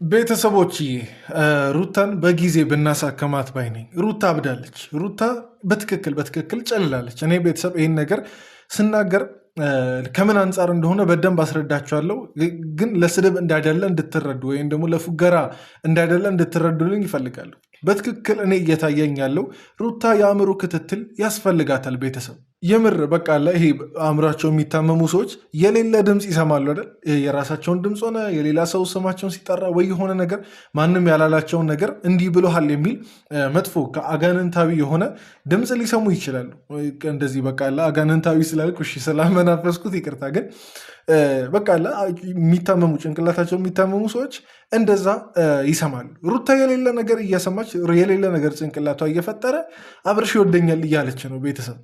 ቤተሰቦች ሩታን በጊዜ ብናሳከማት ባይ ነኝ። ሩታ አብዳለች። ሩታ በትክክል ጨልላለች። እኔ ቤተሰብ ይህን ነገር ስናገር ከምን አንጻር እንደሆነ በደንብ አስረዳችኋለሁ። ግን ለስድብ እንዳይደለ እንድትረዱ ወይም ደግሞ ለፉገራ እንዳይደለ እንድትረዱልኝ ይፈልጋሉ። በትክክል እኔ እየታየኝ ያለው ሩታ የአእምሮ ክትትል ያስፈልጋታል። ቤተሰብ የምር በቃ ይሄ አእምሯቸው የሚታመሙ ሰዎች የሌለ ድምፅ ይሰማሉ አይደል? የራሳቸውን ድምፅ ሆነ የሌላ ሰው ስማቸውን ሲጠራ ወይ የሆነ ነገር ማንም ያላላቸውን ነገር እንዲህ ብሎሃል የሚል መጥፎ ከአጋንንታዊ የሆነ ድምፅ ሊሰሙ ይችላሉ። እንደዚህ በቃ አጋንንታዊ ስላልኩ እሺ ስላመናፈስኩት ይቅርታ። ግን በቃ የሚታመሙ ጭንቅላታቸው የሚታመሙ ሰዎች እንደዛ ይሰማሉ። ሩታ የሌለ ነገር እየሰማች የሌለ ነገር ጭንቅላቷ እየፈጠረ አብርሽ ይወደኛል እያለች ነው። ቤተሰብ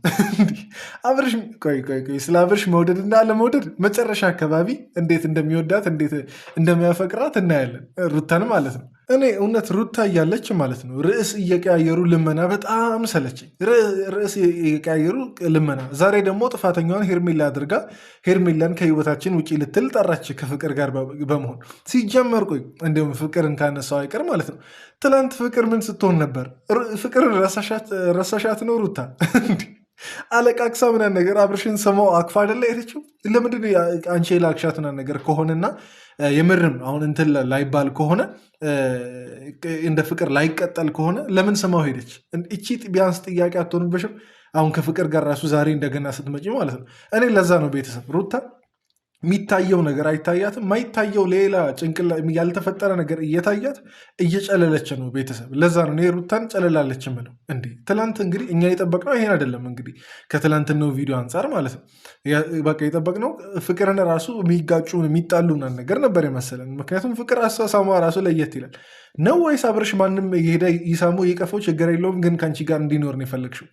አብርሽ ቆይ ስለ አብርሽ መውደድ እና አለመውደድ መጨረሻ አካባቢ እንዴት እንደሚወዳት እንዴት እንደሚያፈቅራት እናያለን። ሩታን ማለት ነው። እኔ እውነት ሩታ እያለች ማለት ነው ርዕስ እየቀያየሩ ልመና በጣም ሰለችኝ። ርዕስ እየቀያየሩ ልመና። ዛሬ ደግሞ ጥፋተኛዋን ሄርሜላ አድርጋ ሄርሜላን ከህይወታችን ውጭ ልትል ጠራች ከፍቅር ጋር በመሆን ሲጀመር። ቆይ እንዲሁም ፍቅርን ካነሳው አይቀር ማለት ነው ትላንት ፍቅር ምን ስትሆን ነበር? ፍቅርን ረሳሻት ነው ሩታ አለቃቅሳ ምናምን ነገር አብርሽን ስመው አክፋ አይደለ ሄደችው። ለምንድን አንቺ የላክሻት ምናምን ነገር ከሆነና የምርም አሁን እንትን ላይባል ከሆነ እንደ ፍቅር ላይቀጠል ከሆነ ለምን ስማው ሄደች? እቺ ቢያንስ ጥያቄ አትሆንበሽም? አሁን ከፍቅር ጋር ራሱ ዛሬ እንደገና ስትመጪ ማለት ነው። እኔ ለዛ ነው ቤተሰብ ሩታ የሚታየው ነገር አይታያትም። ማይታየው ሌላ ጭንቅላ ያልተፈጠረ ነገር እየታያት እየጨለለች ነው ቤተሰብ። ለዛ ነው እኔ ሩታን ጨለላለች ምለው። እንዴ ትላንት እንግዲህ እኛ የጠበቅነው ይሄን አይደለም። እንግዲህ ከትላንትናው ቪዲዮ አንጻር ማለት ነው በቃ የጠበቅነው ፍቅርን ራሱ የሚጋጩ የሚጣሉና ነገር ነበር የመሰለን። ምክንያቱም ፍቅር አሳሳሟ ራሱ ለየት ይላል ነው ወይስ አብርሽ ማንም የሄደ ይሳሙ የቀፈው ችግር የለውም ግን ከአንቺ ጋር እንዲኖር ነው የፈለግሽው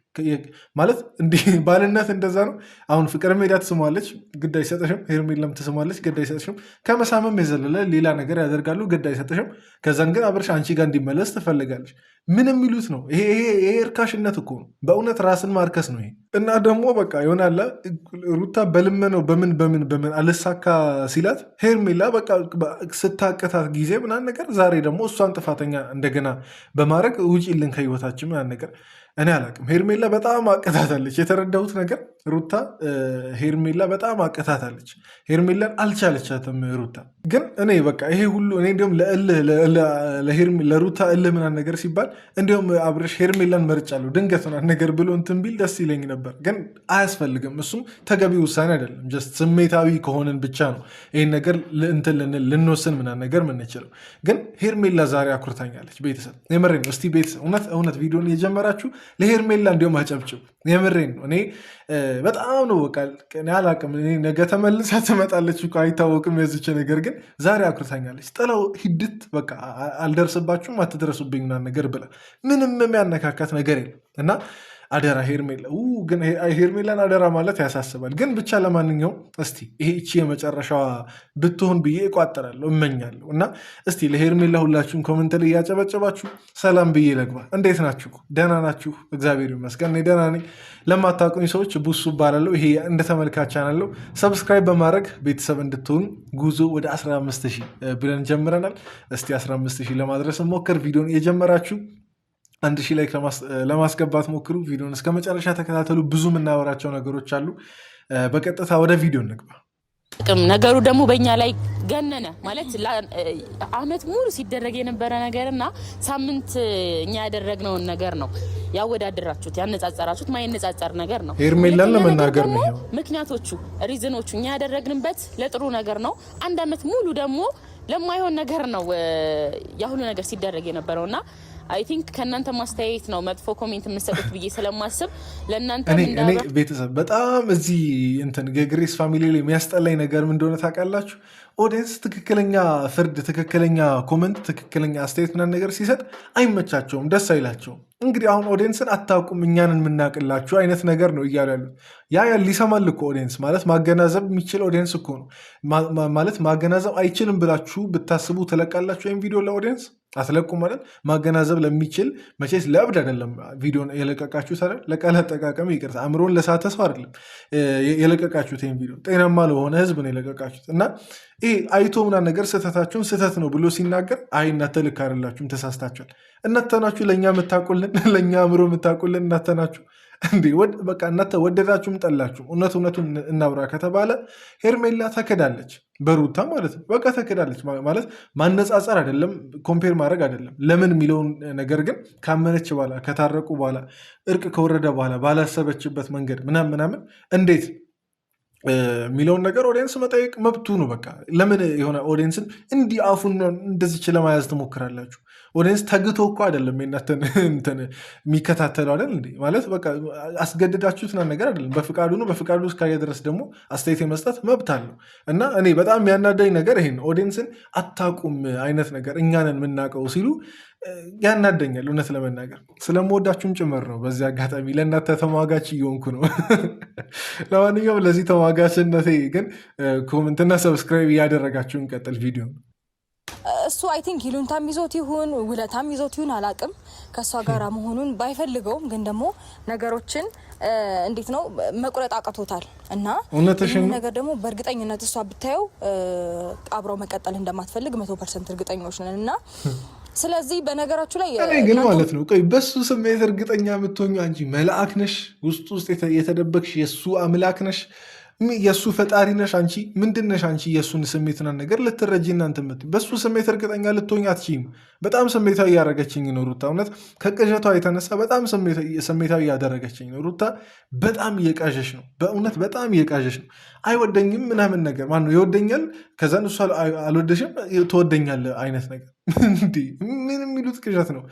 ማለት እንዲህ ባልነት እንደዛ ነው። አሁን ፍቅር ሜዳ ትስሟለች ግድ አይሰጠሽም። ሄርሜላም ትስሟለች ግድ አይሰጠሽም። ከመሳመም የዘለለ ሌላ ነገር ያደርጋሉ ግድ አይሰጠሽም። ከዛን ግን አብርሽ አንቺ ጋር እንዲመለስ ትፈልጋለች። ምን የሚሉት ነው ይሄ? እርካሽነት እኮ ነው በእውነት ራስን ማርከስ ነው ይሄ። እና ደግሞ በቃ ይሆናላ ሩታ በልመነው በምን አልሳካ ሲላት ሄርሜላ በቃ ስታቀታት ጊዜ ምናምን ነገር ዛሬ ደግሞ እሷን ጥፋተኛ እንደገና በማድረግ ውጪልን ከህይወታችን ምናምን ነገር እኔ አላቅም። ሄርሜላ በጣም አቀታታለች። የተረዳሁት ነገር ሩታ ሄርሜላ በጣም አቀታታለች። ሄርሜላን አልቻለቻትም ሩታ። ግን እኔ በቃ ይሄ ሁሉ እኔ እንዲሁም ለሩታ እልህ ምናምን ነገር ሲባል እንዲሁም አብርሽ ሄርሜላን መርጫለሁ ድንገት ምናምን ነገር ብሎ እንትን ቢል ደስ ይለኝ ነበር። ግን አያስፈልግም። እሱም ተገቢ ውሳኔ አይደለም። ጀስት ስሜታዊ ከሆንን ብቻ ነው ይህን ነገር እንትን ልንወስን ምናምን ነገር ምንችለው። ግን ሄርሜላ ዛሬ አኩርታኛለች። ቤተሰብ የምሬን ነው። እስቲ ቤተሰብ እውነት ቪዲዮን እየጀመራችሁ ለሄርሜላ እንዲሁም አጨብጭቡ። የምሬን ነው። እኔ በጣም ነው በቃ አላቅም። ነገ ተመልሳ ትመጣለች እኮ አይታወቅም። የዚች ነገር ግን ዛሬ አኩርታኛለች። ጥላው ሂድት በቃ አልደርስባችሁም አትድረሱብኝ ምናምን ነገር ብላ ምንም የሚያነካካት ነገር የለም። እና አደራ ሄርሜላ ግን ሄርሜላን አደራ ማለት ያሳስባል። ግን ብቻ ለማንኛውም እስቲ ይሄ እቺ የመጨረሻዋ ብትሆን ብዬ እቋጠራለሁ እመኛለሁ። እና እስቲ ለሄርሜላ ሁላችሁም ኮመንት ላይ እያጨበጨባችሁ ሰላም ብዬ ለግባ። እንዴት ናችሁ? ደህና ናችሁ? እግዚአብሔር ይመስገን እኔ ደህና ነኝ። ለማታውቁኝ ሰዎች ቡሱ እባላለሁ። ይሄ እንደ ተመልካች አናለው ሰብስክራይብ በማድረግ ቤተሰብ እንድትሆኑ ጉዞ ወደ 15,000 ብለን ጀምረናል። እስቲ 15,000 ለማድረስ ሞክር። ቪዲዮን የጀመራችሁ 1,000 ላይክ ለማስገባት ሞክሩ። ቪዲዮን እስከ መጨረሻ ተከታተሉ። ብዙ የምናወራቸው ነገሮች አሉ። በቀጥታ ወደ ቪዲዮ እንግባ። ነገሩ ደግሞ በእኛ ላይ ገነነ ማለት አመት ሙሉ ሲደረግ የነበረ ነገርና ሳምንት እኛ ያደረግነውን ነገር ነው ያወዳደራችሁት ያነጻጸራችሁት። ማይነጻጸር ነገር ነው። ሄርሜላን ለመናገር ነው ምክንያቶቹ ሪዝኖቹ እኛ ያደረግንበት ለጥሩ ነገር ነው። አንድ አመት ሙሉ ደግሞ ለማይሆን ነገር ነው ያሁሉ ነገር ሲደረግ የነበረውና አይ ቲንክ ከእናንተ ማስተያየት ነው መጥፎ ኮሜንት የምሰጡት ብዬ ስለማስብ ለእናንተ እኔ ቤተሰብ በጣም እዚህ እንትን ግሬስ ፋሚሊ ላይ የሚያስጠላኝ ነገር ምን እንደሆነ ታውቃላችሁ? ኦዲየንስ ትክክለኛ ፍርድ፣ ትክክለኛ ኮመንት፣ ትክክለኛ አስተያየት ምናምን ነገር ሲሰጥ አይመቻቸውም፣ ደስ አይላቸውም። እንግዲህ አሁን ኦዲየንስን አታውቁም እኛንን የምናውቅላችሁ አይነት ነገር ነው እያሉ ያሉት። ያ ሊሰማል እኮ ኦዲየንስ ማለት ማገናዘብ የሚችል ኦዲየንስ እኮ ነው ማለት። ማገናዘብ አይችልም ብላችሁ ብታስቡ ትለቃላችሁ ወይም ቪዲዮ ለኦዲየንስ አትለቁ ማለት ማገናዘብ ለሚችል መቼስ ለእብድ አይደለም ቪዲዮን የለቀቃችሁት አይደል? ለቃል አጠቃቀም ይቅርታ፣ አእምሮን ለሳተ ሰው አይደለም የለቀቃችሁት። ይህን ቪዲዮ ጤናማ ለሆነ ህዝብ ነው የለቀቃችሁት። እና ይሄ አይቶ ምናምን ነገር ስህተታችሁን ስህተት ነው ብሎ ሲናገር አይ እናንተ ልክ አይደላችሁም ተሳስታችኋል፣ እናንተ ናችሁ ለእኛ የምታውቁልን ለእኛ አእምሮ የምታውቁልን እናንተ ናችሁ እንዴ በቃ እናንተ ወደዳችሁም ጠላችሁ እውነቱን እናብራ ከተባለ ሄርሜላ ተክዳለች በሩታ ማለት ነው። በቃ ተክዳለች ማለት ማነጻጸር አይደለም ኮምፔር ማድረግ አይደለም። ለምን የሚለውን ነገር ግን ካመነች በኋላ ከታረቁ በኋላ እርቅ ከወረደ በኋላ ባላሰበችበት መንገድ ምናምን እንዴት የሚለውን ነገር ኦዲየንስ መጠየቅ መብቱ ነው። በቃ ለምን የሆነ ኦዲየንስን እንዲህ አፉን እንደዚች ለማያዝ ትሞክራላችሁ? ኦዲየንስ ተግቶ እኮ አይደለም እናንተን የሚከታተለው አይደል እንዴ? ማለት በቃ አስገድዳችሁት ነገር አይደለም፣ በፍቃዱ ነው። በፍቃዱ እስካየ ድረስ ደግሞ አስተያየት የመስጠት መብት አለው። እና እኔ በጣም የሚያናዳኝ ነገር ይሄ ነው። ኦዲየንስን አታቁም አይነት ነገር እኛንን የምናውቀው ሲሉ ያናደኛል። እውነት ለመናገር ስለምወዳችሁም ጭምር ነው። በዚህ አጋጣሚ ለእናንተ ተሟጋች እየሆንኩ ነው። ለማንኛውም ለዚህ ተሟጋችነቴ ግን ኮመንትና ሰብስክራይብ እያደረጋችሁ እንቀጥል ቪዲዮ። እሱ አይ ቲንክ ይሉንታም ይዞት ይሁን ውለታም ይዞት ይሁን አላቅም፣ ከእሷ ጋር መሆኑን ባይፈልገውም ግን ደግሞ ነገሮችን እንዴት ነው መቁረጥ አቅቶታል። እና ይህን ነገር ደግሞ በእርግጠኝነት እሷ ብታየው አብረው መቀጠል እንደማትፈልግ 100% እርግጠኞች ነን። እና ስለዚህ በነገራችሁ ላይ ግን ማለት ነው ቆይ በሱ ስሜት እርግጠኛ የምትሆኙ አንቺ መልአክ ነሽ፣ ውስጥ የተደበቅሽ የእሱ አምላክ ነሽ፣ የእሱ ፈጣሪ ነሽ። አንቺ ምንድን ነሽ? አንቺ የእሱን ስሜትና ነገር ልትረጂ እናንተ በሱ ስሜት እርግጠኛ ልትሆኝ አትችይም። በጣም ስሜታዊ እያደረገችኝ ነው ሩታ። እውነት ከቅዠቷ የተነሳ በጣም ስሜታዊ እያደረገችኝ ነው ሩታ። በጣም እየቃዠሽ ነው፣ በእውነት በጣም እየቃዠሽ ነው። አይወደኝም ምናምን ነገር ማነው ይወደኛል፣ ከዛን እሱ አልወደሽም ትወደኛለ አይነት ነገር እንዲህ ምን የሚሉት ቅዠት ነው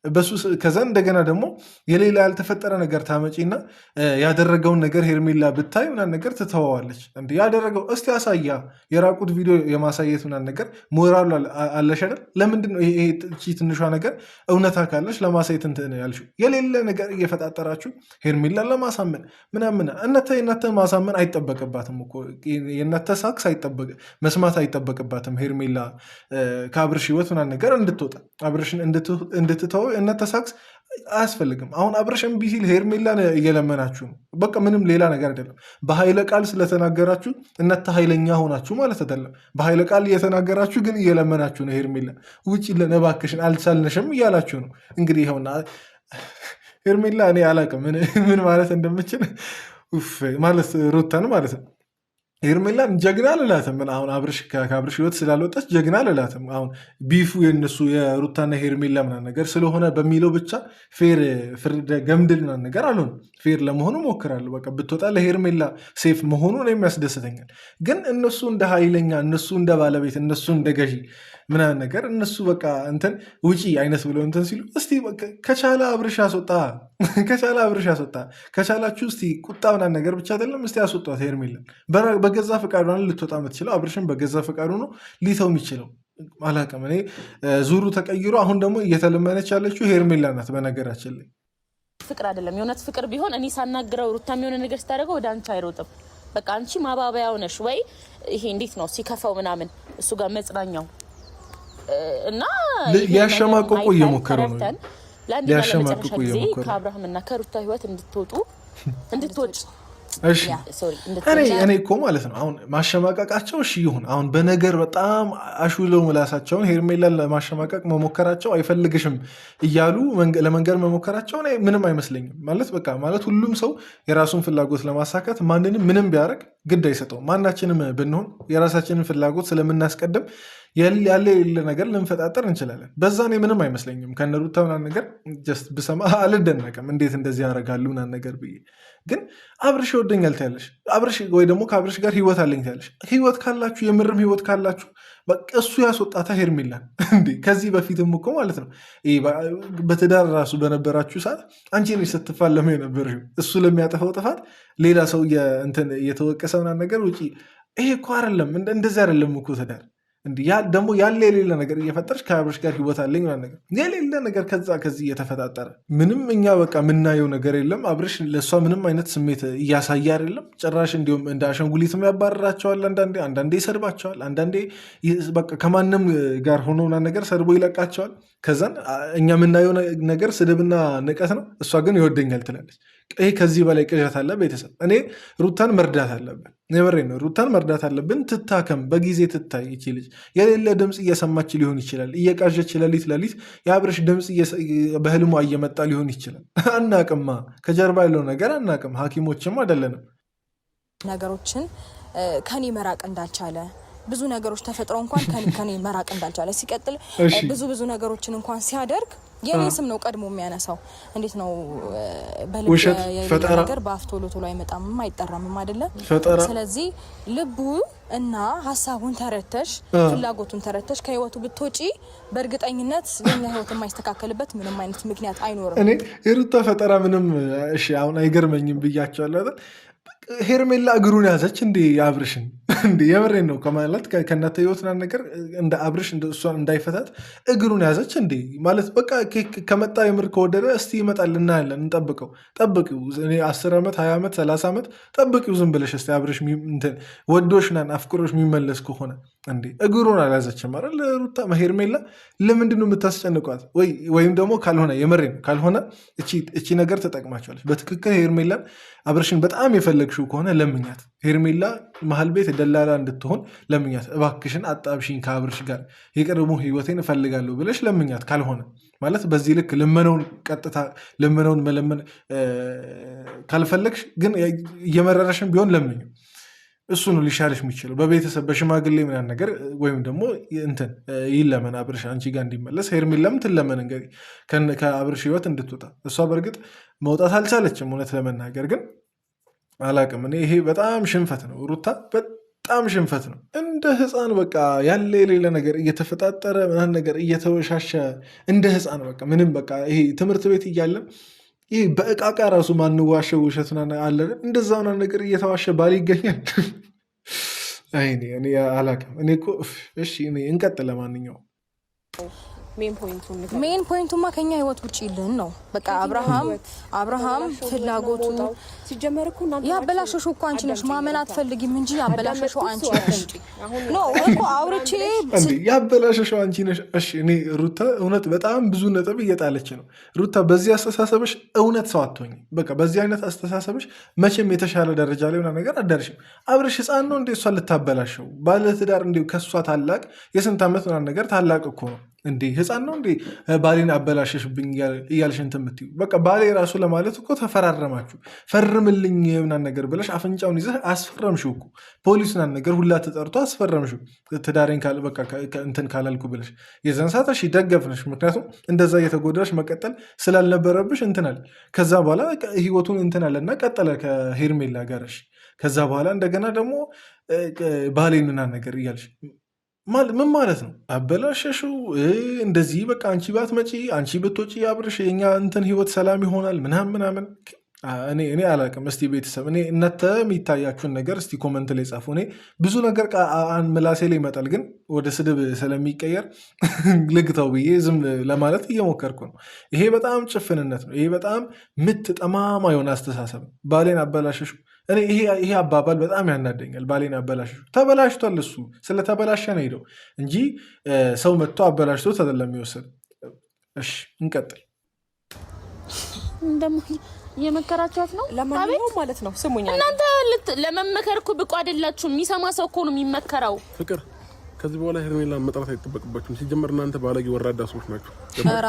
በሱ። ከዛ እንደገና ደግሞ የሌላ ያልተፈጠረ ነገር ታመጪና ያደረገውን ነገር ሄርሜላ ብታይ ምናምን ነገር ትተዋዋለች። እንዲ ያደረገው እስቲ አሳያ፣ የራቁት ቪዲዮ የማሳየት ምናምን ነገር ሞራሉ አለሽ አይደል? ለምንድን ነው ይሄ ትንሿ ነገር እውነታ ካለሽ ለማሳየት እንትን ያልሽው? የሌለ ነገር እየፈጣጠራችሁ ሄርሜላ ለማሳመን ምናምን እናንተ ማሳመን አይጠበቅባትም እኮ የእናንተ ሳክስ መስማት አይጠበቅባትም ሄርሜላ ከአብርሽ ህይወት ምናምን ነገር እንድትወጣ አብርሽን እንድትተው እናንተ ሳክስ አያስፈልግም። አሁን አብርሽ እምቢ ሲል ሄርሜላን እየለመናችሁ ነው። በቃ ምንም ሌላ ነገር አይደለም። በኃይለ ቃል ስለተናገራችሁ እናንተ ኃይለኛ ሆናችሁ ማለት አይደለም። በኃይለ ቃል እየተናገራችሁ ግን እየለመናችሁ ነው። ሄርሜላ ውጭ ለነባክሽን አልቻልንሽም እያላችሁ ነው። እንግዲህ ይኸውና ሄርሜላ እኔ አላቅም ምን ማለት እንደምችል ማለት ሩታን ማለት ነው። ሄርሜላን ጀግና ልላትም አሁን ከአብርሽ ህይወት ስላልወጣች ጀግና ልላትም። አሁን ቢፉ የነሱ የሩታና ሄርሜላ ምናምን ነገር ስለሆነ በሚለው ብቻ ፌር ፍርደ ገምድል ምናምን ነገር አልሆንም። ፌር ለመሆኑ ሞክራለሁ። በቃ ብትወጣ ለሄርሜላ ሴፍ መሆኑ እኔም ያስደስተኛል። ግን እነሱ እንደ ኃይለኛ፣ እነሱ እንደ ባለቤት፣ እነሱ እንደ ገዢ ምናምን ነገር እነሱ በቃ እንትን ውጪ አይነት ብለው እንትን ሲሉ እስቲ ከቻለ አብርሽ ያስወጣ፣ ከቻለ አብርሽ ያስወጣ። ከቻላችሁ እስቲ ቁጣ ምናምን ነገር ብቻ አይደለም እስቲ ያስወጧት ሄርሜላን። በገዛ ፈቃዱ ልትወጣ የምትችለው አብርሽን በገዛ ፈቃዱ ነው ሊተው የሚችለው። አላውቅም እኔ ዙሩ ተቀይሮ አሁን ደግሞ እየተለመነች ያለችው ሄርሜላ ናት። በነገራችን ላይ ፍቅር አይደለም። የእውነት ፍቅር ቢሆን እኔ ሳናግረው ሩታ የሆነ ነገር ስታደርገው ወደ አንቺ አይሮጥም። በቃ አንቺ ማባበያው ነሽ ወይ ይሄ እንዴት ነው ሲከፋው ምናምን እሱ ጋር መጽናኛው እና ሊያሸማቅቁ እየሞከረ ነው። ሊያሸማቅቁ እየሞከረ ከአብርሃም እና ከሩታ ህይወት እንድትወጭ እኔ እኮ ማለት ነው አሁን ማሸማቀቃቸው እሺ ይሁን። አሁን በነገር በጣም አሹለው ምላሳቸውን ሄርሜላን ለማሸማቀቅ መሞከራቸው አይፈልግሽም እያሉ ለመንገር መሞከራቸው ምንም አይመስለኝም። ማለት በቃ ማለት ሁሉም ሰው የራሱን ፍላጎት ለማሳካት ማንንም ምንም ቢያደርግ ግድ አይሰጠውም። ማናችንም ብንሆን የራሳችንን ፍላጎት ስለምናስቀድም ያለ የሌለ ነገር ልንፈጣጠር እንችላለን። በዛ እኔ ምንም አይመስለኝም። ከነሩታ ምናምን ነገር ጀስት ብሰማ አልደነቅም። እንዴት እንደዚህ ያደርጋሉ ምናምን ነገር ብዬ ግን አብርሽ ይወደኛል ትያለሽ፣ አብርሽ ወይ ደግሞ ከአብርሽ ጋር ህይወት አለኝ ትያለሽ። ህይወት ካላችሁ የምርም ህይወት ካላችሁ በቃ እሱ ያስወጣታ ሄርሜላን እንዴ። ከዚህ በፊትም እኮ ማለት ነው በትዳር ራሱ በነበራችሁ ሰዓት አንቺ ነሽ ስትፋለሙ የነበርሽው እሱ ለሚያጠፋው ጥፋት ሌላ ሰው እየተወቀሰ ምናምን ነገር ውጪ። ይሄ እኮ አይደለም፣ እንደዚህ አይደለም እኮ ትዳር እንዲህ ደግሞ ያለ የሌለ ነገር እየፈጠረች ከአብርሽ ጋር ህይወት አለኝ ነገር የሌለ ነገር ከዚህ እየተፈጣጠረ ምንም እኛ በቃ የምናየው ነገር የለም። አብርሽ ለእሷ ምንም አይነት ስሜት እያሳየ አይደለም ጭራሽ። እንዲሁም እንደ አሸንጉሊትም ያባረራቸዋል፣ አንዳንዴ ይሰድባቸዋል፣ አንዳንዴ በቃ ከማንም ጋር ሆኖ ነገር ሰድቦ ይለቃቸዋል። ከዛን እኛ የምናየው ነገር ስድብና ንቀት ነው፣ እሷ ግን ይወደኛል ትላለች። ይሄ ከዚህ በላይ ቅዠት አለ? ቤተሰብ እኔ ሩታን መርዳት አለብን። የምሬን ነው። ሩታን መርዳት አለብን። ትታከም፣ በጊዜ ትታይ። ይቺ ልጅ የሌለ ድምፅ እየሰማች ሊሆን ይችላል። እየቃዠች ሌሊት የአብርሽ ድምፅ በህልሟ እየመጣ ሊሆን ይችላል። አናቅማ፣ ከጀርባ ያለው ነገር አናቅም። ሐኪሞችም አይደለንም። ነገሮችን ከኔ መራቅ እንዳልቻለ ብዙ ነገሮች ተፈጥሮ እንኳን ከኔ መራቅ እንዳልቻለ ሲቀጥል ብዙ ነገሮችን እንኳን ሲያደርግ የኔ ስም ነው ቀድሞ የሚያነሳው። እንዴት ነው በልብ ነገር በአፍ ቶሎ አይመጣም አይጠራም አይደለ? ስለዚህ ልቡ እና ሀሳቡን ተረተሽ ፍላጎቱን ተረተሽ ከህይወቱ ብትወጪ በእርግጠኝነት የኛ ህይወት የማይስተካከልበት ምንም አይነት ምክንያት አይኖርም። እኔ የሩታ ፈጠራ ምንም እሺ አሁን አይገርመኝም ብያቸዋለሁ። ሄርሜላ እግሩን ያዘች እንዴ አብርሽን? እንዴ የምሬን ነው ከማለት ከእናተ ህይወትና ነገር እንደ አብርሽ እሷን እንዳይፈታት እግሩን ያዘች እንዴ ማለት በቃ ከመጣ የምር ከወደደ እስቲ ይመጣል እናያለን፣ እንጠብቀው። ጠብቂው 10 ዓመት 20 ዓመት 30 ዓመት ጠብቂው ዝም ብለሽ እስቲ አብርሽ ወዶሽናን አፍቅሮሽ የሚመለስ ከሆነ እንዴ እግሩን አልያዘችም አይደል ሩታ? ሄርሜላ ለምንድን ነው የምታስጨንቋት? ወይም ደግሞ ካልሆነ የምሬን ካልሆነ እቺ ነገር ተጠቅማቸዋለች በትክክል ሄርሜላን አብርሽን በጣም የፈለግሽው ከሆነ ለምኛት። ሄርሜላ መሀል ቤት ደላላ እንድትሆን ለምኛት። እባክሽን አጣብሽኝ ከአብርሽ ጋር የቀድሞ ህይወቴን እፈልጋለሁ ብለሽ ለምኛት። ካልሆነ ማለት በዚህ ልክ ልመነውን መለመን ካልፈለግሽ ግን እየመረረሽን ቢሆን ለምኝ። እሱ ነው ሊሻለሽ የሚችለው በቤተሰብ በሽማግሌ ምናምን ነገር ወይም ደግሞ እንትን ይለመን አብርሽ አንቺ ጋር እንዲመለስ። ሄርሜላም ትለመን እንግዲህ ከአብርሽ ህይወት እንድትወጣ። እሷ በእርግጥ መውጣት አልቻለችም እውነት ለመናገር ግን አላቅም እኔ ይሄ በጣም ሽንፈት ነው። ሩታ በጣም ሽንፈት ነው። እንደ ህፃን በቃ ያለ የሌለ ነገር እየተፈጣጠረ ምናምን ነገር እየተወሻሸ እንደ ህፃን በቃ ምንም በቃ ይሄ ትምህርት ቤት እያለን ይህ በእቃቃ ራሱ ማንዋሸው ውሸት አለ እንደዛ ምናምን ነገር እየተዋሸ ባል ይገኛል። እኔ አላቅም እኔ እኮ እሺ እንቀጥል። ለማንኛውም ሜን ፖይንቱማ ከኛ ህይወት ውጭ ይልን ነው በቃ አብርሃም ፍላጎቱ ሲጀመር እኮ ያበላሸሽው እኮ አንቺ ነሽ። ማመን አትፈልጊም እንጂ ያበላሸሽው አንቺ ነሽ። ኖ እኮ አውርቼ ያበላሸሽው አንቺ ነሽ። እሺ እኔ ሩታ እውነት በጣም ብዙ ነጥብ እየጣለች ነው። ሩታ በዚህ አስተሳሰብሽ እውነት ሰው አትሆኝ። በቃ በዚህ አይነት አስተሳሰብሽ መቼም የተሻለ ደረጃ ላይ ሆና ነገር አዳርሽም። አብርሽ ህፃን ነው እንዴ እሷን ልታበላሸው? ባለትዳር እንዲ ከእሷ ታላቅ የስንት ዓመት ምናምን ነገር ታላቅ እኮ ነው እንዴ ህፃን ነው እንዴ ባሌን አበላሸሽብኝ እያልሽ እንትን የምትይው? በቃ ባሌ ራሱ ለማለት እኮ ተፈራረማችሁ። ፈርምልኝ ምናምን ነገር ብለሽ አፍንጫውን ይዘህ አስፈረምሽው እኮ ፖሊስ ምናምን ነገር ሁላ ተጠርቶ አስፈረምሽው። ትዳሬን እንትን ካላልኩ ብለሽ የዛን ሰዓት እሺ ደገፍነሽ። ምክንያቱም እንደዛ እየተጎዳሽ መቀጠል ስላልነበረብሽ እንትናል። ከዛ በኋላ ህይወቱን እንትናለና ቀጠለ ከሄርሜላ ጋርሽ። ከዛ በኋላ እንደገና ደግሞ ባሌን ምናምን ነገር እያልሽ ምን ማለት ነው? አበላሸሽው እንደዚህ በቃ አንቺ ባትመጪ አንቺ ብትወጪ አብርሽ የኛ እንትን ህይወት ሰላም ይሆናል ምናምን። እኔ አላውቅም። እስቲ ቤተሰብ እናንተ የሚታያችሁን ነገር እስቲ ኮመንት ላይ ጻፉ። እኔ ብዙ ነገር ምላሴ ላይ ይመጣል፣ ግን ወደ ስድብ ስለሚቀየር ልግተው ብዬ ዝም ለማለት እየሞከርኩ ነው። ይሄ በጣም ጭፍንነት ነው። ይሄ በጣም ጠማማ የሆነ አስተሳሰብ ነው። ባሌን አበላሸሹ። ይሄ አባባል በጣም ያናደኛል። ባሌን አበላሸሹ። ተበላሽቷል። እሱ ስለተበላሸ ነው ሄደው እንጂ ሰው መጥቶ አበላሽቶ አይደለም የሚወሰድ። እሺ እንቀጥል። የመከራችኋት ነው ለማንኛውም ማለት ነው። ስሙኛ እናንተ ለመመከር እኮ ብቁ አይደላችሁም። የሚሰማ ሰው እኮ ነው የሚመከረው። ፍቅር ከዚህ በኋላ ሄርሜላ መጥራት አይጠበቅባችሁም። ሲጀመር እናንተ ባለጌ ወራዳ ሰዎች ናቸው። ኧረ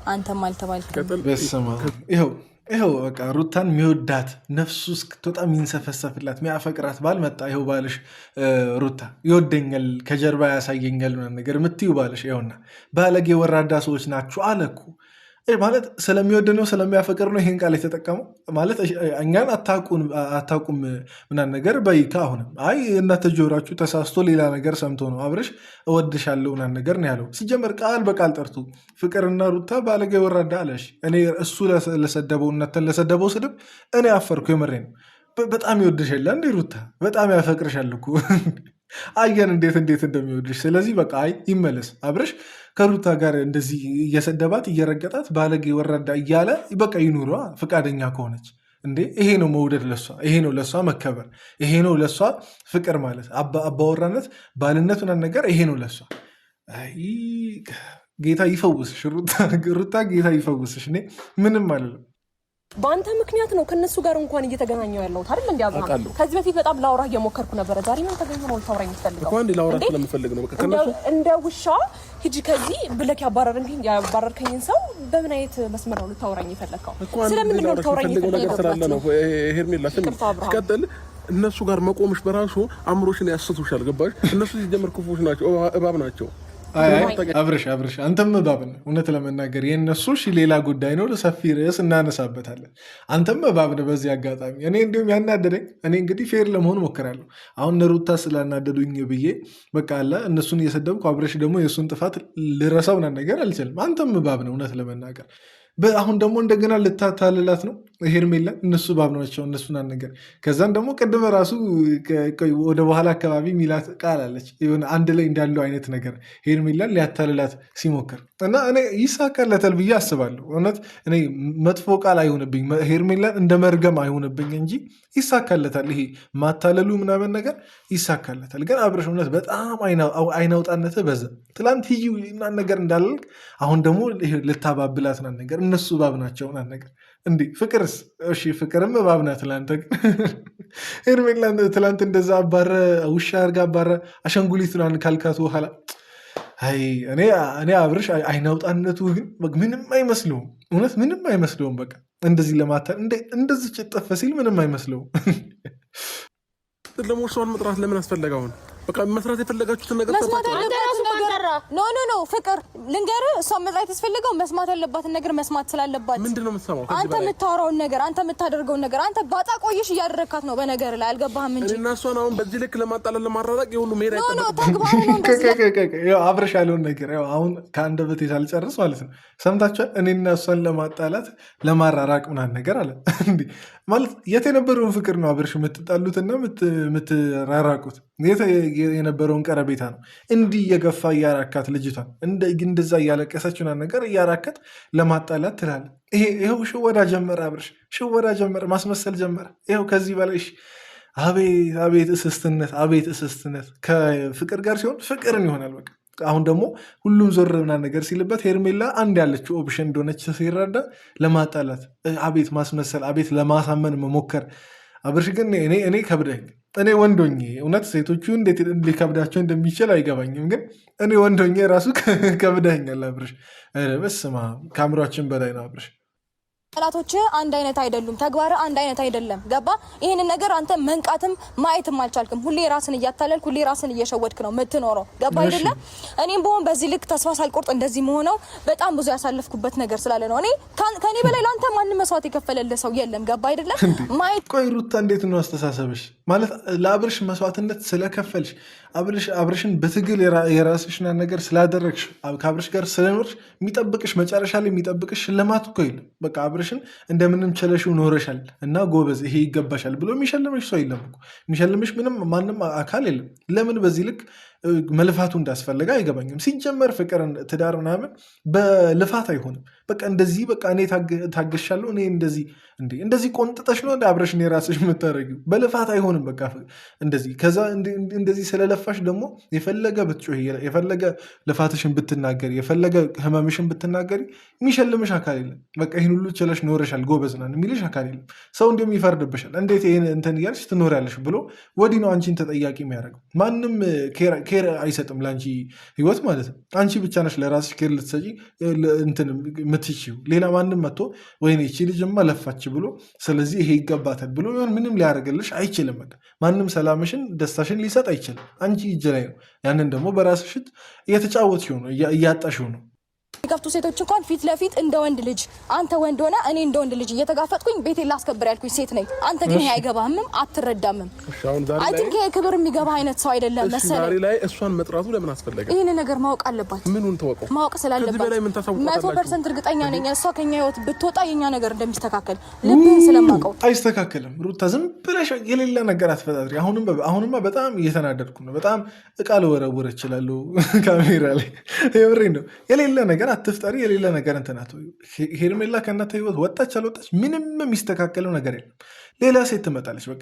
አንተም አልተባልክም። ይኸው በቃ ሩታን የሚወዳት ነፍሱ እስክትወጣ የሚንሰፈሰፍላት የሚያፈቅራት ባል መጣ። ይኸው ባልሽ ሩታ ይወደኛል ከጀርባ ያሳየኛል ነገር የምትዩ ባልሽ ይኸውና ባለጌ ወራዳ ሰዎች ናችሁ አለ እኮ። ማለት ስለሚወድ ነው ስለሚያፈቅር ነው ይሄን ቃል የተጠቀመው። ማለት እኛን አታውቁም ምናምን ነገር በይካ አሁንም አይ እናንተ ጆሯችሁ ተሳስቶ ሌላ ነገር ሰምቶ ነው አብርሽ እወድሻለሁ ምናምን ነገር ነው ያለው። ሲጀመር ቃል በቃል ጠርቶ ፍቅርና ሩታ ባለጌ ወራዳ አለሽ። እኔ እሱ ለሰደበው እናንተን ለሰደበው ስድብ እኔ አፈርኩ። የምሬ ነው። በጣም ይወድሻል እንዴ ሩታ በጣም ያፈቅርሻል እኮ አየን እንዴት እንደሚወድሽ። ስለዚህ በቃ አይ ይመለስ አብርሽ ከሩታ ጋር እንደዚህ እየሰደባት እየረገጣት ባለጌ ወራዳ እያለ በቃ ይኑሯ ፈቃደኛ ከሆነች እንዴ። ይሄ ነው መውደድ ለሷ፣ ይሄ ነው ለሷ መከበር፣ ይሄ ነው ለሷ ፍቅር ማለት አባወራነት ባልነት ምናምን ነገር ይሄ ነው ለሷ። አይ ጌታ ይፈውስሽ ሩታ ጌታ ይፈውስሽ። እኔ ምንም አልልም። በአንተ ምክንያት ነው ከነሱ ጋር እንኳን እየተገናኘው ያለሁት አይደል እንዴ አብርሃም? ከዚህ በፊት በጣም ላውራ እየሞከርኩ ነበር። ዛሬ ምን ተገኘ ነው ልታወራኝ የምትፈልገው? እንኳን ላውራ ስለምፈልግ ነው። በቃ ከነሱ እንደ ውሻ ሂጂ ከዚህ ብለክ ያባረርከኝን ሰው በምን አይነት መስመር ነው ልታወራኝ የፈለከው? ስለምን ነው ልታወራኝ የፈለከው? ስላለ ነው ሄርሜላ ስቀጥል እነሱ ጋር መቆምሽ በራሱ አእምሮሽን ያስቱሻል። ገባሽ? እነሱ ሲጀመር ክፉዎች ናቸው፣ እባብ ናቸው። አብርሽ አንተም እባብ ነህ። እውነት ለመናገር የእነሱ ሌላ ጉዳይ ነው፣ ሰፊ ርዕስ እናነሳበታለን። አንተም እባብ ነህ በዚህ አጋጣሚ። እኔ እንዲሁም ያናደደኝ እኔ እንግዲህ ፌር ለመሆን ሞክራለሁ። አሁን ሩታ ስላናደዱኝ ብዬ በቃ አለ እነሱን እየሰደብኩ አብርሽ ደግሞ የእሱን ጥፋት ልረሳው ነገር አልችልም። አንተም እባብ ነህ እውነት ለመናገር። አሁን ደግሞ እንደገና ልታታልላት ነው ሄርሜላን። እነሱ እባብ ናቸው እነሱን ነገር። ከዛም ደግሞ ቅድመ ራሱ ወደ በኋላ አካባቢ ሚላት ቃል አለች የሆነ አንድ ላይ እንዳለው አይነት ነገር ሄርሜላን ሊያታልላት ሲሞክር እና እኔ ይሳካለታል ብዬ አስባለሁ። እውነት እኔ መጥፎ ቃል አይሆንብኝ ሄርሜላን እንደ መርገም አይሆንብኝ እንጂ ይሳካለታል። ይሄ ማታለሉ ምናምን ነገር ይሳካለታል። ግን አብርሽ እውነት በጣም አይናውጣነት በዛ። ትላንት ሂጂ ምናምን ነገር እንዳላልክ አሁን ደግሞ ልታባብላት ምናምን ነገር እነሱ እባብ ናቸው ምናምን ነገር እንዴ። ፍቅርስ? እሺ ፍቅርም እባብ ናት። ትላንት ሄርሜላን ትላንት እንደዛ አባረ ውሻ አድርጋ አባረ አሻንጉሊት ምናምን ካልካቱ በኋላ እኔ አብርሽ አይናውጣነቱ ግን ምንም አይመስለውም። እውነት ምንም አይመስለውም። በቃ እንደዚህ ለማታል እንደዚህ ጭጠፈ ሲል ምንም አይመስለውም። ደግሞ እሷን መጥራት ለምን አስፈለገ? አሁን በቃ መስራት የፈለጋችሁትን ነገር ኖ ፍቅር ልንገርህ፣ እሷ መጥራት ያስፈልገው መስማት ያለባትን ነገር መስማት ስላለባት። ምንድን ነው የምትሰማው? አንተ የምታወራውን ነገር አንተ የምታደርገውን ነገር አንተ ባጣ ቆይሽ እያደረካት ነው በነገር ላይ አልገባህም እንጂ እና እሷን አሁን በዚህ ልክ ለማጣላል ለማራራቅ የሁሉ መሄድ አይጠበቅም። ተግባሩ ነው አብርሽ ያለውን ነገር አሁን ከአንደበቴ ሳልጨርስ ማለት ነው ሰምታችኋል። እኔና እሷን ለማጣላት ለማራራቅ ምናምን ነገር አለ እንዲህ ማለት የት የነበረውን ፍቅር ነው አብርሽ የምትጣሉትና የምትራራቁት? የነበረውን ቀረቤታ ነው እንዲህ እየገፋ እያራካት ልጅቷን እንደዛ እያለቀሰችና ነገር እያራካት ለማጣላት ትላለ። ይኸው ሽወዳ ጀመረ አብርሽ፣ ሽወዳ ጀመረ፣ ማስመሰል ጀመረ። ይኸው ከዚህ በላይ አቤት እስስትነት። ከፍቅር ጋር ሲሆን ፍቅርን ይሆናል በቃ። አሁን ደግሞ ሁሉም ዞር ምናምን ነገር ሲልበት ሄርሜላ አንድ ያለችው ኦፕሽን እንደሆነች ሲረዳ ለማጣላት አቤት ማስመሰል፣ አቤት ለማሳመን መሞከር። አብርሽ ግን እኔ ከብደኝ እኔ ወንዶኜ እውነት ሴቶቹ እንዴት ሊከብዳቸው እንደሚችል አይገባኝም። ግን እኔ ወንዶኜ ራሱ ከብደኛል አብርሽ። በስመ አብ ከአእምሯችን በላይ ነው አብርሽ። ቃላቶች አንድ አይነት አይደሉም፣ ተግባር አንድ አይነት አይደለም። ገባ? ይሄንን ነገር አንተ መንቃትም ማየትም አልቻልክም። ሁሌ ራስን እያታለልክ ሁሌ ራስን እየሸወድክ ነው የምትኖረው። ገባ አይደለ? እኔም በሆን በዚህ ልክ ተስፋ ሳልቆርጥ እንደዚህ መሆነው በጣም ብዙ ያሳለፍኩበት ነገር ስላለ ነው። እኔ ከኔ በላይ ላንተ ማንም መስዋዕት የከፈለልህ ሰው የለም። ገባ አይደለ? ማየት ቆይ ሩታ እንዴት ነው አስተሳሰብሽ? ማለት ለአብርሽ መስዋዕትነት ስለከፈልሽ አብርሽን በትግል የራስሽና ነገር ስላደረግሽ ከአብርሽ ጋር ስለኖርሽ የሚጠብቅሽ መጨረሻ ላይ የሚጠብቅሽ ሽልማት እኮ የለም። በቃ አብርሽን እንደምንም ችለሽው ኖረሻል እና ጎበዝ ይሄ ይገባሻል ብሎ የሚሸልምሽ ሰው የለም እኮ። የሚሸልምሽ ማንም አካል የለም። ለምን በዚህ ልክ መልፋቱ እንዳስፈለገ አይገባኝም። ሲጀመር ፍቅር ትዳር ምናምን በልፋት አይሆንም። በቃ እንደዚህ በቃ እኔ ታገሻለሁ እኔ እንደዚህ ቆንጥጠሽ ነው አብረሽን የራስሽ የምታደርጊው። በልፋት አይሆንም በቃ እንደዚህ። ከዛ እንደዚህ ስለለፋሽ ደግሞ የፈለገ ብትጮህ የፈለገ ልፋትሽን ብትናገሪ የፈለገ ህመምሽን ብትናገሪ የሚሸልምሽ አካል የለም። በቃ ይህን ሁሉ ችለሽ ኖረሻል ጎበዝ ነን የሚልሽ አካል የለም። ሰው እንዲሁም ይፈርድብሻል። እንዴት ይህን እንትን እያልሽ ትኖሪያለሽ ብሎ ወዲህ ነው አንቺን ተጠያቂ የሚያደርገው። ማንም ኬር አይሰጥም ለአንቺ ህይወት ማለት ነው። አንቺ ብቻ ነሽ ለራስሽ ኬር ልትሰጪ እንትን የምትችይው። ሌላ ማንም መጥቶ ወይኔ ይቺ ልጅማ ለፋች ብሎ ስለዚህ ይሄ ይገባታል ብሎ ምንም ሊያደርግልሽ አይችልም። በቃ ማንም ሰላምሽን ደስታሽን ሊሰጥ አይችልም። አንቺ እጅ ላይ ነው። ያንን ደግሞ በራስሽ እየተጫወትሽው ነው፣ እያጣሽው ነው። የሚከፍቱ ሴቶች እንኳን ፊት ለፊት እንደ ወንድ ልጅ አንተ ወንድ ሆነ እኔ እንደ ወንድ ልጅ እየተጋፈጥኩኝ ቤቴን ላስከብር ያልኩኝ ሴት ነኝ። አንተ ግን ይሄ አይገባህም፣ አትረዳምም። አይ ቲንክ ይሄ ክብር የሚገባ አይነት ሰው አይደለም መሰለኝ። ዛሬ ላይ እሷን መጥራቱ ለምን አስፈለገ? ይሄን ነገር ማወቅ አለባት። ምኑን ተወቀው? ማወቅ ስላለባት 100% እርግጠኛ ነኝ እሷ ከኛ ህይወት ብትወጣ የኛ ነገር እንደሚስተካከል ልብህን ስለማውቀው። አይስተካከልም ሩታ፣ ዝም ብለሽ የሌለ ነገር አትፈጣጥሪ። አሁንማ በጣም እየተናደድኩ ነው። በጣም እቃ ልወረውር እችላለሁ ካሜራ ላይ። የምሬን ነው። የሌለ ነገር አትፍጠሪ፣ የሌለ ነገር እንትናት። ሄርሜላ ከእናንተ ህይወት ወጣች አልወጣች ምንም የሚስተካከለው ነገር የለም። ሌላ ሴት ትመጣለች። በቃ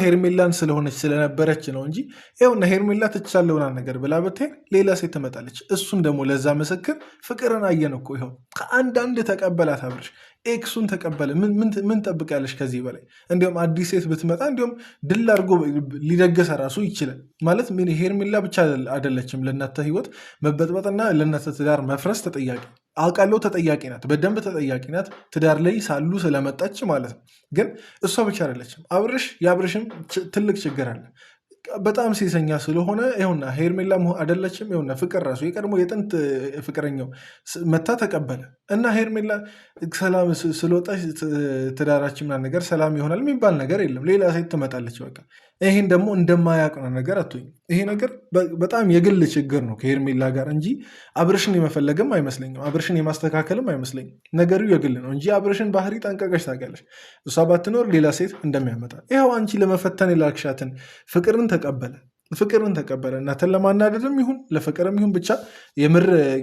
ሄርሜላን ስለሆነች ስለነበረች ነው እንጂ ይኸውና ሄርሜላ ትቻለውና ነገር ብላ ብትሄድ ሌላ ሴት ትመጣለች። እሱም ደግሞ ለዛ ምስክር ፍቅርን አየን እኮ ይኸው ከአንዳንድ ተቀበላት አብርሽ። ኤክሱን ተቀበለ። ምን ጠብቃለሽ ከዚህ በላይ? እንዲሁም አዲስ ሴት ብትመጣ እንዲሁም ድል አድርጎ ሊደገሰ ራሱ ይችላል ማለት ምን። ሄርሜላ ብቻ አይደለችም ለእናንተ ህይወት መበጥበጥና ለእናንተ ትዳር መፍረስ ተጠያቂ አውቃለሁ፣ ተጠያቂ ናት፣ በደንብ ተጠያቂ ናት። ትዳር ላይ ሳሉ ስለመጣች ማለት ነው። ግን እሷ ብቻ አይደለችም። የአብርሽም ትልቅ ችግር አለ። በጣም ሴሰኛ ስለሆነ ይኸውና ሄርሜላ አይደለችም። ይኸውና ፍቅር ራሱ የቀድሞ የጥንት ፍቅረኛው መታ ተቀበለ እና ሄርሜላ ሰላም ስለወጣች ትዳራችን ምናምን ነገር ሰላም ይሆናል የሚባል ነገር የለም። ሌላ ሴት ትመጣለች በቃ። ይሄን ደግሞ እንደማያውቅ ነው ነገር አትሁኝ። ይሄ ነገር በጣም የግል ችግር ነው ከሄርሜላ ጋር እንጂ አብርሽን የመፈለግም አይመስለኝም፣ አብርሽን የማስተካከልም አይመስለኝም። ነገሩ የግል ነው እንጂ አብርሽን ባህሪ ጠንቀቀሽ ታውቂያለሽ። እሷ ባትኖር ሌላ ሴት እንደሚያመጣ ይኸው አንቺ ለመፈተን የላክሻትን ፍቅርን ተቀበለ። እናትን ለማናደድም ይሁን ለፍቅርም ይሁን ብቻ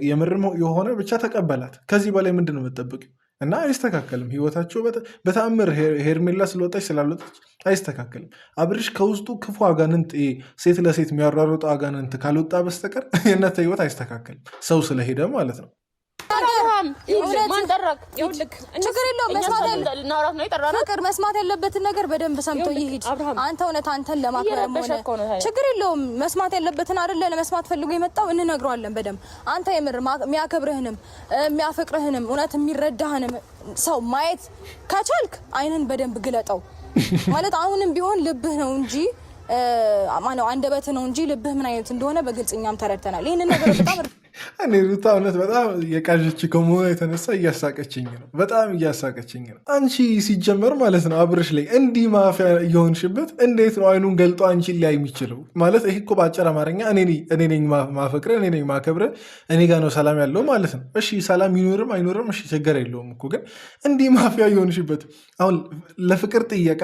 የምር የሆነ ብቻ ተቀበላት። ከዚህ በላይ ምንድን ነው የምትጠብቂው? እና አይስተካከልም ህይወታቸው በተአምር ሄርሜላ ስለወጣች ስላልወጣች አይስተካከልም። አብርሽ ከውስጡ ክፉ አጋንንት ሴት ለሴት የሚያሯሩጠው አጋንንት ካልወጣ በስተቀር የእናንተ ህይወት አይስተካከልም። ሰው ስለሄደ ማለት ነው። ችግር የለውም። መስማት ያለበትን ነገር በደንብ ሰምቶ ይሄድ። አንተ እውነት አንተን ለማክበርም ሆነ ችግር የለውም። መስማት ያለበትን አይደለ ለመስማት ፈልጎ የመጣው እንነግረዋለን በደንብ። አንተ የምር የሚያከብርህንም የሚያፈቅርህንም እውነት የሚረዳህንም ሰው ማየት ከቻልክ አይንን በደንብ ግለጠው ማለት አሁንም ቢሆን ልብህ ነው እንጂ ማነው አንደበት ነው እንጂ ልብህ ምን አይነት እንደሆነ በግልጽኛም ተረድተናል። ይህንን ነገር በጣም እኔ ሩታ እውነት በጣም የቃዠች ከመሆኗ የተነሳ እያሳቀችኝ ነው፣ በጣም እያሳቀችኝ ነው። አንቺ ሲጀመር ማለት ነው አብርሽ ላይ እንዲህ ማፊያ እየሆንሽበት እንዴት ነው አይኑን ገልጦ አንቺን ሊያይ የሚችለው? ማለት ይህ እኮ በአጭር አማርኛ እኔ ነኝ ማፈቅረ እኔ ነኝ ማከብረ እኔ ጋር ነው ሰላም ያለው ማለት ነው። እሺ ሰላም ይኖርም አይኖርም እሺ ችግር የለውም እኮ ግን እንዲህ ማፊያ እየሆንሽበት አሁን ለፍቅር ጥየቃ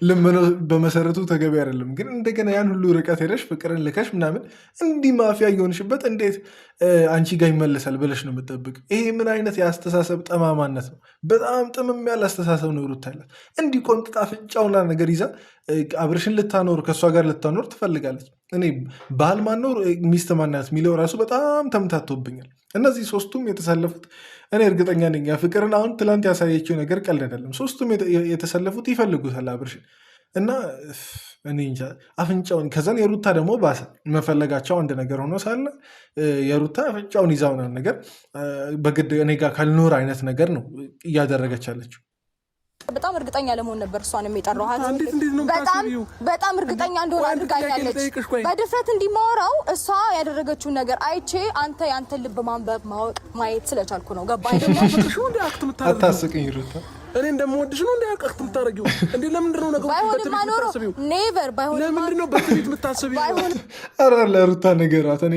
ልመኖ በመሰረቱ ተገቢ አይደለም። ግን እንደገና ያን ሁሉ ርቀት ሄደሽ ፍቅርን ልከሽ ምናምን እንዲህ ማፊያ እየሆንሽበት እንዴት አንቺ ጋር ይመለሳል ብለሽ ነው የምጠብቅ? ይሄ ምን አይነት የአስተሳሰብ ጠማማነት ነው? በጣም ጥምም ያለ አስተሳሰብ ነው ሩታ ያላት። እንዲህ ቆንጥጣ ፍንጫውና ነገር ይዛ አብርሽን ልታኖር ከእሷ ጋር ልታኖር ትፈልጋለች። እኔ ባል ማኖር ሚስት ማናት የሚለው ራሱ በጣም ተምታቶብኛል። እነዚህ ሶስቱም የተሰለፉት እኔ እርግጠኛ ነኝ ፍቅርን አሁን ትላንት ያሳየችው ነገር ቀልድ አይደለም። ሶስቱም የተሰለፉት ይፈልጉታል አብርሽን እና እኔ እንጃ አፍንጫውን ከዛን የሩታ ደግሞ ባሰ መፈለጋቸው አንድ ነገር ሆኖ ሳለ የሩታ አፍንጫውን ይዛውና ነገር በግድ እኔ ጋር ካልኖር አይነት ነገር ነው እያደረገች ያለችው። በጣም እርግጠኛ ለመሆን ነበር እሷን የሚጠራው። በጣም እርግጠኛ እንደሆነ አድርጋኛለች። በድፍረት እንዲማወራው እሷ ያደረገችውን ነገር አይቼ አንተ ያንተን ልብ ማንበብ ማየት ስለቻልኩ ነው። ገባ አይደለም? አታስቅኝ ሩታ። እኔ እንደምወድሽ ነው እንዲያውቃክት የምታደርጊው እንዴ? ለምንድን ነው ነገሩ በትሪት ኔቨር ባይሆን ለምንድን ነው በትሪት የምታስቢው? ኧረ ለሩታ ነገራት። እኔ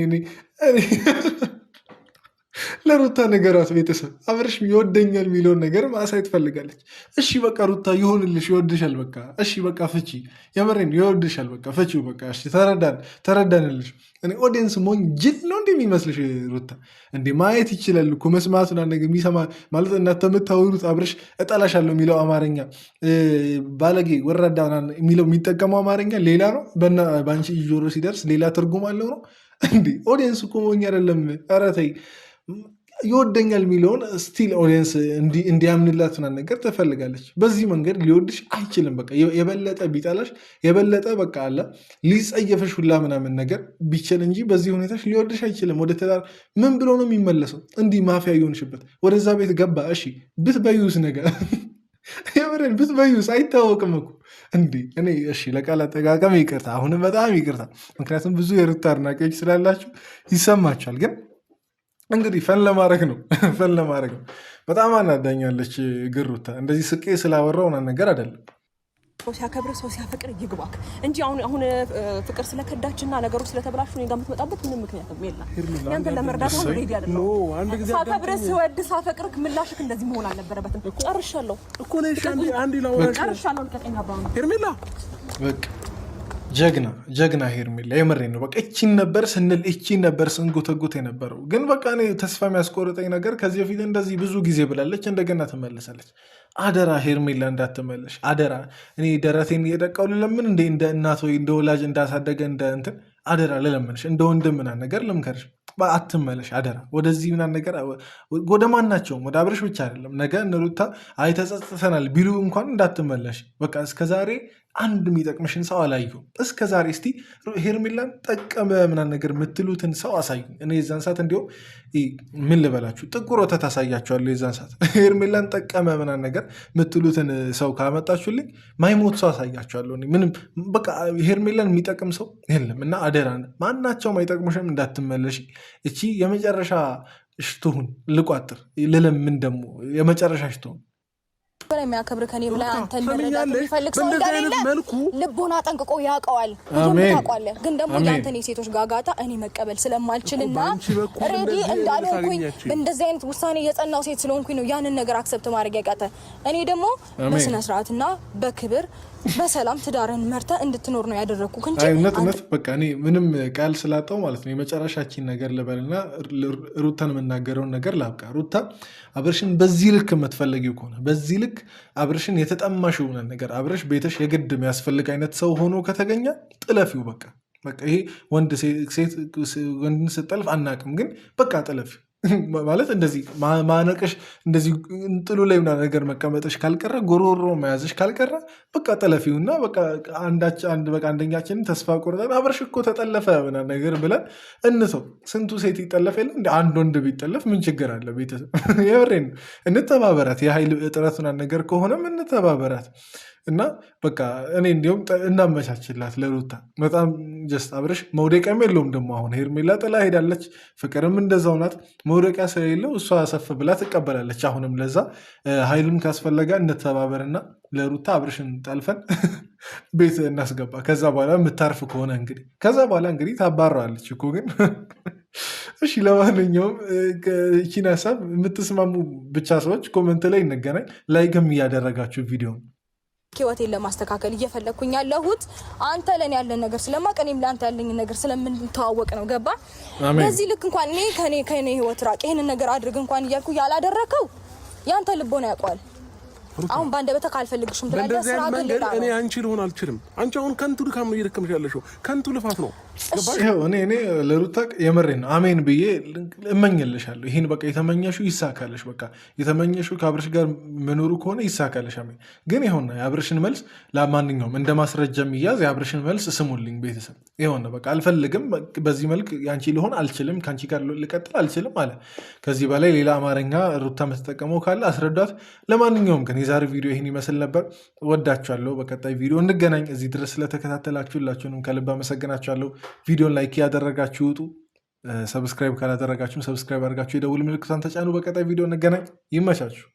ለሩታ ነገራት። ቤተሰብ አብርሽ ይወደኛል የሚለውን ነገር ማሳየት ትፈልጋለች። እሺ በቃ ሩታ ይሆንልሽ፣ ይወድሻል፣ በቃ እሺ በቃ ፍቺ፣ የምሬን ይወድሻል፣ በቃ ፍቺው፣ በቃ እሺ ተረዳንልሽ። እኔ ኦዲየንስ ሞኝ ጅል ነው እንዴ የሚመስልሽ? ሩታ እንዴ ማየት ይችላል እኮ መስማቱን ነገር የሚሰማ ማለት እናንተ የምታወሩት አብርሽ እጠላሻለሁ የሚለው አማርኛ ባለጌ ወራዳ የሚለው የሚጠቀመው አማርኛ ሌላ ነው፣ በአንቺ ጆሮ ሲደርስ ሌላ ትርጉም አለው ነው እንዴ? ኦዲየንስ እኮ ሞኝ አይደለም። ኧረ ተይ ይወደኛል የሚለውን ስቲል ኦዲየንስ እንዲያምንላት ምናምን ነገር ትፈልጋለች። በዚህ መንገድ ሊወድሽ አይችልም። በቃ የበለጠ ቢጠላሽ የበለጠ በቃ አለ ሊጸየፈሽ ሁላ ምናምን ነገር ቢችል እንጂ በዚህ ሁኔታሽ ሊወድሽ አይችልም። ወደ ትዳር ምን ብሎ ነው የሚመለሰው? እንዲህ ማፊያ እየሆንሽበት ወደዛ ቤት ገባ። እሺ ብትበዩስ ነገር የምሬን ብትበዩስ አይታወቅም እኮ እንዲህ እኔ እሺ ለቃል አጠቃቀም ይቅርታ፣ አሁንም በጣም ይቅርታ። ምክንያቱም ብዙ የሩታ አድናቂዎች ስላላችሁ ይሰማችኋል። ግን እንግዲህ ፈን ለማድረግ ነው። በጣም አናዳኛለች ግሩታ። እንደዚህ ስቄ ስላወራው ነገር አይደለም። ሰው ሲያከብር ሰው ሲያፈቅር ይግባክ እንጂ አሁን ፍቅር ስለከዳችና ነገሮች ስለተበላሹ እኔ ጋር የምትመጣበት ምንም ምክንያትም የለም። ያንተ ለመርዳት ነው ሬዲ አይደለም። ሳከብር ስወድ ሳፈቅርክ ምላሽክ እንደዚህ መሆን አልነበረበትም። ጨርሻለሁ እኮ ነሽ አንዲ ላው ጨርሻለሁ። ልቀቀኝ አባም ሄርሜላ በቃ ጀግና ሄርሜላ የምሬ ነው። በቃ እቺን ነበር ስንጎተጎት የነበረው። ግን በቃ እኔ ተስፋ የሚያስቆርጠኝ ነገር ከዚህ በፊት እንደዚህ ብዙ ጊዜ ብላለች፣ እንደገና ትመለሳለች። አደራ ሄርሜላ እንዳትመለሽ አደራ። እኔ ደረቴን እየደቃው ልለምን እንደ እናት ወይ እንደ ወላጅ እንዳሳደገ እንደ እንትን አደራ ልለምንሽ፣ እንደ ወንድም ምናምን ነገር ልምከርሽ። አትመለሽ አደራ ወደዚህ ምናምን ነገር ወደ ማናቸውም ወደ አብርሽ ብቻ አይደለም ነገ እነ ሩታ አይተጸጽተናል ቢሉ እንኳን እንዳትመለሽ በቃ እስከዛሬ አንድ የሚጠቅምሽን ሰው አላየሁም እስከዛሬ እስቲ ሄርሜላን ጠቀመ ምናምን ነገር የምትሉትን ሰው አሳዩኝ እኔ የዛን ሰዓት እንዲሁም ምን ልበላችሁ ጥቁር ወተት አሳያችኋለሁ የዛን ሰዓት ሄርሜላን ጠቀመ ምናምን ነገር የምትሉትን ሰው ካመጣችሁልኝ ማይሞት ሰው አሳያችኋለሁ ምንም በቃ ሄርሜላን የሚጠቅም ሰው የለም እና አደራ ማናቸውም አይጠቅሙሽም እንዳትመለሽ እቺ የመጨረሻ ሽቱሁን ልቋጥር ልለምን ደግሞ የመጨረሻ ሽቱሁን የሚያከብር ከኔም ላይ አንተ እንደረዳት የሚፈልግ ሰው እንደሌለ ልቦና ጠንቅቆ ያውቀዋል ታውቃለህ ግን ደግሞ ያንተን የሴቶች ጋጋታ እኔ መቀበል ስለማልችልና ሬዲ እንዳልሆንኩኝ እንደዚህ አይነት ውሳኔ የጸናው ሴት ስለሆንኩኝ ነው ያንን ነገር አክሰፕት ማድረግ ያቃተ እኔ ደግሞ በስነ ስርዓትና በክብር በሰላም ትዳርን መርተ እንድትኖር ነው ያደረኩክ እንጂ እውነት በቃ እኔ ምንም ቃል ስላጣው ማለት ነው የመጨረሻችን ነገር ልበልና ሩታን የምናገረውን ነገር ላብቃ ሩታ አብርሽን በዚህ ልክ የምትፈልጊው ከሆነ በዚህ ልክ አብርሽን የተጠማሽው ነገር አብርሽ ቤተሽ የግድ የሚያስፈልግ አይነት ሰው ሆኖ ከተገኘ ጥለፊው በቃ ይሄ ወንድን ስጠልፍ አናቅም ግን በቃ ጥለፊው ማለት እንደዚህ ማነቅሽ እንደዚህ እንጥሉ ላይ ምናምን ነገር መቀመጥሽ ካልቀረ ጎሮሮ መያዝሽ ካልቀረ በቃ ጠለፊውና በቃ አንደኛችንን ተስፋ ቆርጠን አብርሽ እኮ ተጠለፈ ምናምን ነገር ብለን እንተው ስንቱ ሴት ይጠለፍ የለ እንደ አንድ ወንድ ቢጠለፍ ምን ችግር አለ ቤተሰብ የወሬን እንተባበራት የኃይል እጥረት ምናምን ነገር ከሆነም እንተባበራት እና በቃ እኔ እንዲሁም እናመቻችላት ለሩታ በጣም ጀስት አብርሽ መውደቂያም የለውም ደግሞ አሁን ሄርሜላ ጥላ ሄዳለች ፍቅርም እንደዛው ናት መውደቂያ ስለሌለው እሷ ሰፍ ብላ ትቀበላለች አሁንም ለዛ ኃይሉን ካስፈለጋ እንተባበርና ለሩታ አብርሽን ጠልፈን ቤት እናስገባ ከዛ በኋላ የምታርፍ ከሆነ እንግዲህ ከዛ በኋላ እንግዲህ ታባረዋለች እኮ ግን እሺ ለማንኛውም ይህን ሀሳብ የምትስማሙ ብቻ ሰዎች ኮመንት ላይ እንገናኝ ላይክም እያደረጋችሁ ቪዲዮ ህይወቴን ለማስተካከል እየፈለኩኝ ያለሁት አንተ ለኔ ያለን ነገር ስለማቅ እኔም ለአንተ ያለኝ ነገር ስለምንተዋወቅ ነው ገባ በዚህ ልክ እንኳን እኔ ከኔ ህይወት ራቅ ይሄንን ነገር አድርግ እንኳን እያልኩ ያላደረከው ያንተ ልቦና ያውቀዋል አሁን ባንደበተ ካልፈልግሽም ትላለህ ስራ ግን እኔ አንቺ ልሆን አልችልም አንቺ አሁን ከንቱ ድካም ነው እየደከምሽ ያለሽው ከንቱ ልፋት ነው እኔ ለሩታ የመሬን ነው አሜን ብዬ እመኝልሻለሁ ይህን በቃ የተመኘሽው ይሳካለሽ በቃ የተመኘሽው ከአብርሽ ጋር መኖሩ ከሆነ ይሳካለሽ አሜን ግን ይሆን የአብርሽን መልስ ለማንኛውም እንደ ማስረጃ የሚያዝ የአብርሽን መልስ ስሙልኝ ቤተሰብ ይሆን በቃ አልፈልግም በዚህ መልክ ያንቺ ልሆን አልችልም ከአንቺ ጋር ልቀጥል አልችልም አለ ከዚህ በላይ ሌላ አማርኛ ሩታ የምትጠቀመው ካለ አስረዷት ለማንኛውም ግን የዛሬ ቪዲዮ ይህን ይመስል ነበር ወዳችኋለሁ በቀጣይ ቪዲዮ እንገናኝ እዚህ ድረስ ስለተከታተላችሁላችሁንም ከልብ አመሰግናችኋለሁ ቪዲዮን ላይክ ያደረጋችሁ ውጡ ሰብስክራይብ ካላደረጋችሁም ሰብስክራይብ አድርጋችሁ የደውል ምልክቱን ተጫኑ በቀጣይ ቪዲዮ እንገናኝ ይመቻችሁ